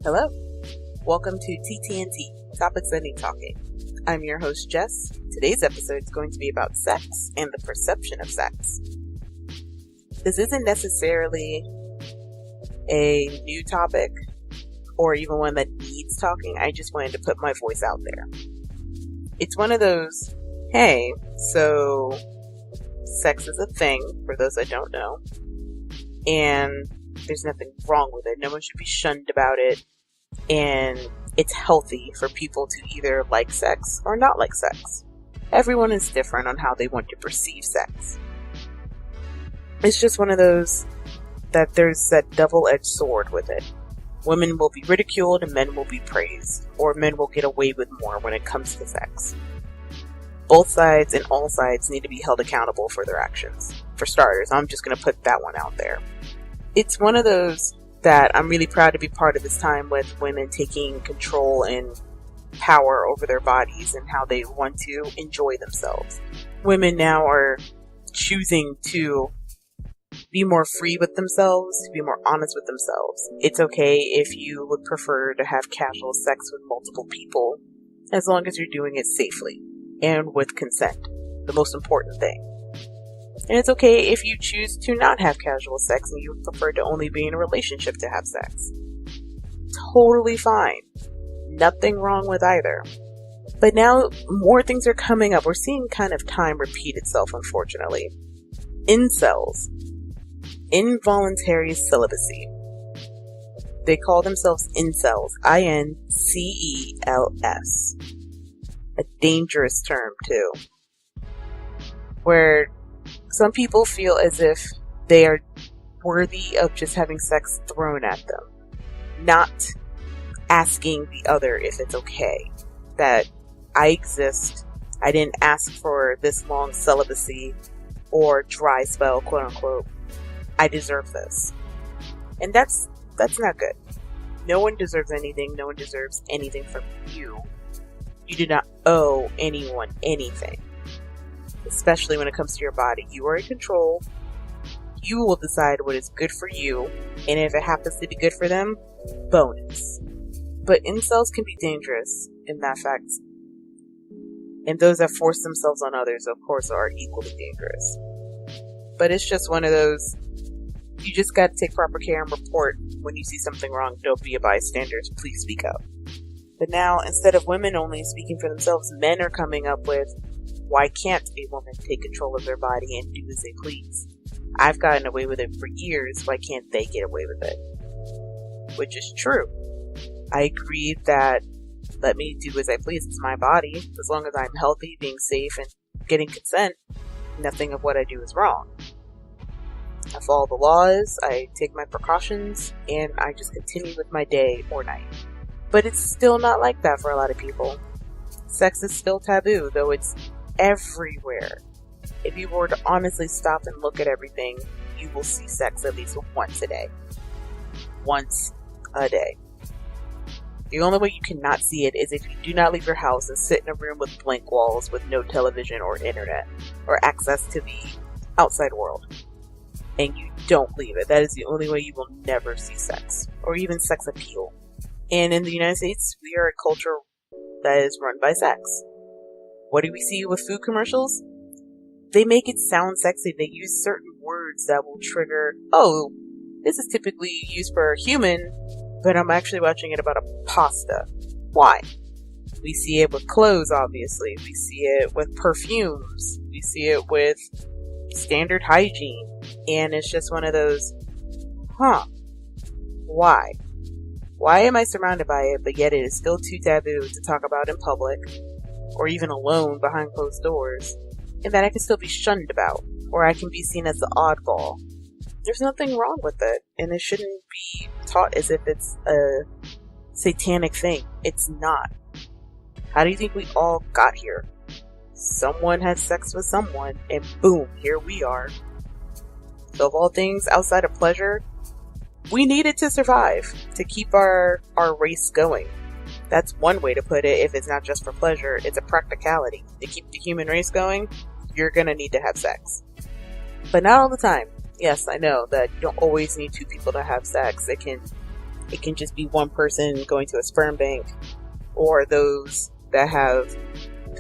Hello. Welcome to TTNT, Topics That Need Talking. I'm your host, Jess. Today's episode is going to be about sex and the perception of sex. This isn't necessarily a new topic or even one that needs talking. I just wanted to put my voice out there. It's one of those, hey, so sex is a thing, for those that don't know, and there's nothing wrong with it. No one should be shunned about it. And it's healthy for people to either like sex or not like sex. Everyone is different on how they want to perceive sex. It's just one of those that there's that double-edged sword with it. Women will be ridiculed and men will be praised, or men will get away with more when it comes to sex. Both sides and all sides need to be held accountable for their actions. For starters, I'm just going to put that one out there. It's one of those that I'm really proud to be part of this time with women taking control and power over their bodies and how they want to enjoy themselves. Women now are choosing to be more free with themselves, to be more honest with themselves. It's okay if you would prefer to have casual sex with multiple people, as long as you're doing it safely and with consent, the most important thing. And it's okay if you choose to not have casual sex and you prefer to only be in a relationship to have sex. Totally fine. Nothing wrong with either. But now more things are coming up. We're seeing kind of time repeat itself, unfortunately. Incels. Involuntary celibacy. They call themselves incels. I-N-C-E-L-S. A dangerous term, too. Where some people feel as if they are worthy of just having sex thrown at them, not asking the other if it's okay. That I exist, I didn't ask for this long celibacy or dry spell, quote unquote. I deserve this. And that's not good. No one deserves anything. No one deserves anything from you. You do not owe anyone anything. Especially when it comes to your body. You are in control. You will decide what is good for you. And if it happens to be good for them, bonus. But incels can be dangerous in that fact. And those that force themselves on others, of course, are equally dangerous. But it's just one of those, you just got to take proper care and report when you see something wrong. Don't be a bystander. Please speak up. But now, instead of women only speaking for themselves, men are coming up with, why can't a woman take control of their body and do as they please? I've gotten away with it for years, why can't they get away with it? Which is true. I agree that let me do as I please. It's my body. As long as I'm healthy, being safe, and getting consent, nothing of what I do is wrong. I follow the laws, I take my precautions, and I just continue with my day or night. But it's still not like that for a lot of people. Sex is still taboo, though it's everywhere. If you were to honestly stop and look at everything, you will see sex at least once a day. Once a day. The only way you cannot see it is if you do not leave your house and sit in a room with blank walls with no television or internet or access to the outside world. And you don't leave it. That is the only way you will never see sex or even sex appeal. And in the United States, we are a culture that is run by sex. What do we see with food commercials? They make it sound sexy. They use certain words that will trigger, oh, this is typically used for a human, but I'm actually watching it about a pasta. Why? We see it with clothes, obviously. We see it with perfumes. We see it with standard hygiene. And it's just one of those, why? Why am I surrounded by it, but yet it is still too taboo to talk about in public, or even alone behind closed doors, and that I can still be shunned about, or I can be seen as the oddball? There's nothing wrong with it, and it shouldn't be taught as if it's a satanic thing. It's not. How do you think we all got here? Someone had sex with someone, and boom, here we are. So of all things outside of pleasure, we need it to survive, to keep our race going. That's one way to put it. If it's not just for pleasure, it's a practicality. To keep the human race going, you're gonna need to have sex. But not all the time. Yes, I know that you don't always need two people to have sex. It can It can just be one person going to a sperm bank, or those that have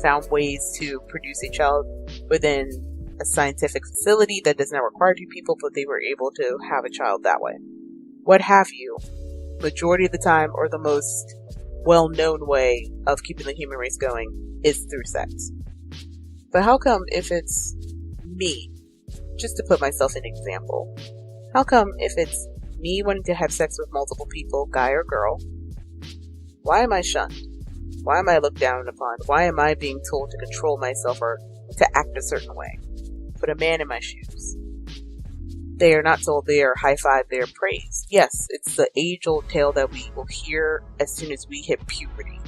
found ways to produce a child within a scientific facility that does not require two people, but they were able to have a child that way. What have you, majority of the time, or the most well-known way of keeping the human race going is through sex. But how come if it's me, just to put myself in example, how come if it's me wanting to have sex with multiple people, guy or girl, why am I shunned? Why am I looked down upon? Why am I being told to control myself or to act a certain way? Put a man in my shoes. They are not told, they are high-fived, they are praised. Yes, it's the age-old tale that we will hear as soon as we hit puberty.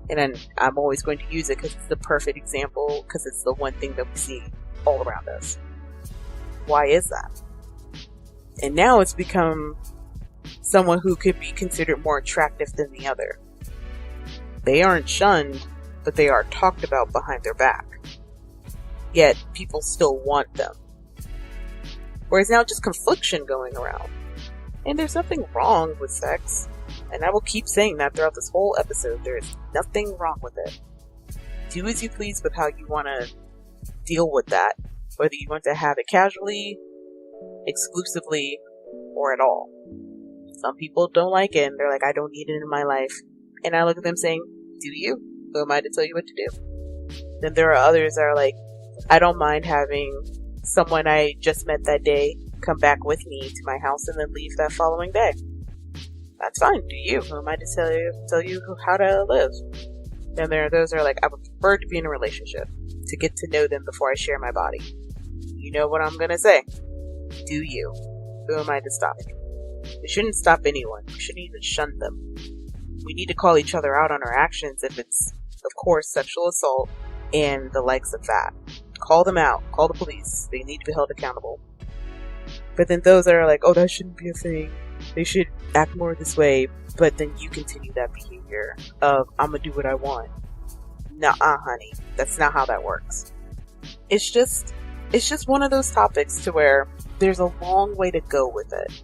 And I'm always going to use it because it's the perfect example, because it's the one thing that we see all around us. Why is that? And now it's become someone who could be considered more attractive than the other. They aren't shunned, but they are talked about behind their back. Yet people still want them. Whereas now just confliction going around. And there's nothing wrong with sex. And I will keep saying that throughout this whole episode. There is nothing wrong with it. Do as you please with how you want to deal with that. Whether you want to have it casually, exclusively, or at all. Some people don't like it and they're like, I don't need it in my life. And I look at them saying, do you? Who am I to tell you what to do? Then there are others that are like, I don't mind having someone I just met that day come back with me to my house and then leave that following day. That's fine. Do you? Who am I to tell you how to live? Then there are those that are like, I would prefer to be in a relationship, to get to know them before I share my body. You know what I'm gonna say? Do you? Who am I to stop you? We shouldn't stop anyone. We shouldn't even shun them. We need to call each other out on our actions if it's, of course, sexual assault and the likes of that. Call them out. Call the police. They need to be held accountable. But then those that are like, oh, that shouldn't be a thing. They should act more this way. But then you continue that behavior of, I'm gonna do what I want. Nuh-uh, honey. That's not how that works. It's just one of those topics to where there's a long way to go with it.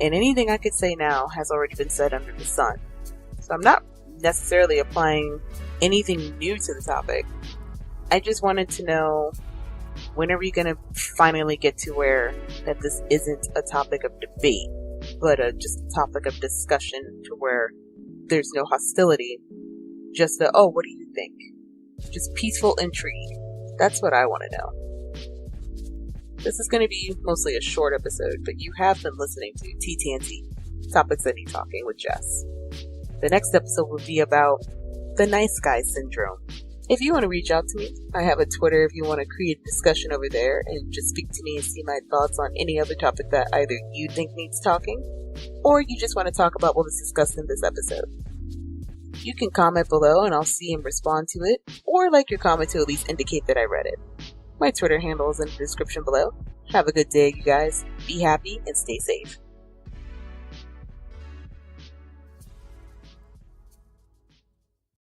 And anything I could say now has already been said under the sun. So I'm not necessarily applying anything new to the topic. I just wanted to know, when are we going to finally get to where that this isn't a topic of debate, but just a topic of discussion to where there's no hostility. Just oh, what do you think? Just peaceful intrigue. That's what I want to know. This is going to be mostly a short episode, but you have been listening to TTNT, Topics That Need Talking with Jess. The next episode will be about the nice guy syndrome. If you want to reach out to me, I have a Twitter if you want to create a discussion over there and just speak to me and see my thoughts on any other topic that either you think needs talking, or you just want to talk about what was discussed in this episode. You can comment below and I'll see and respond to it, or like your comment to at least indicate that I read it. My Twitter handle is in the description below. Have a good day, you guys. Be happy and stay safe.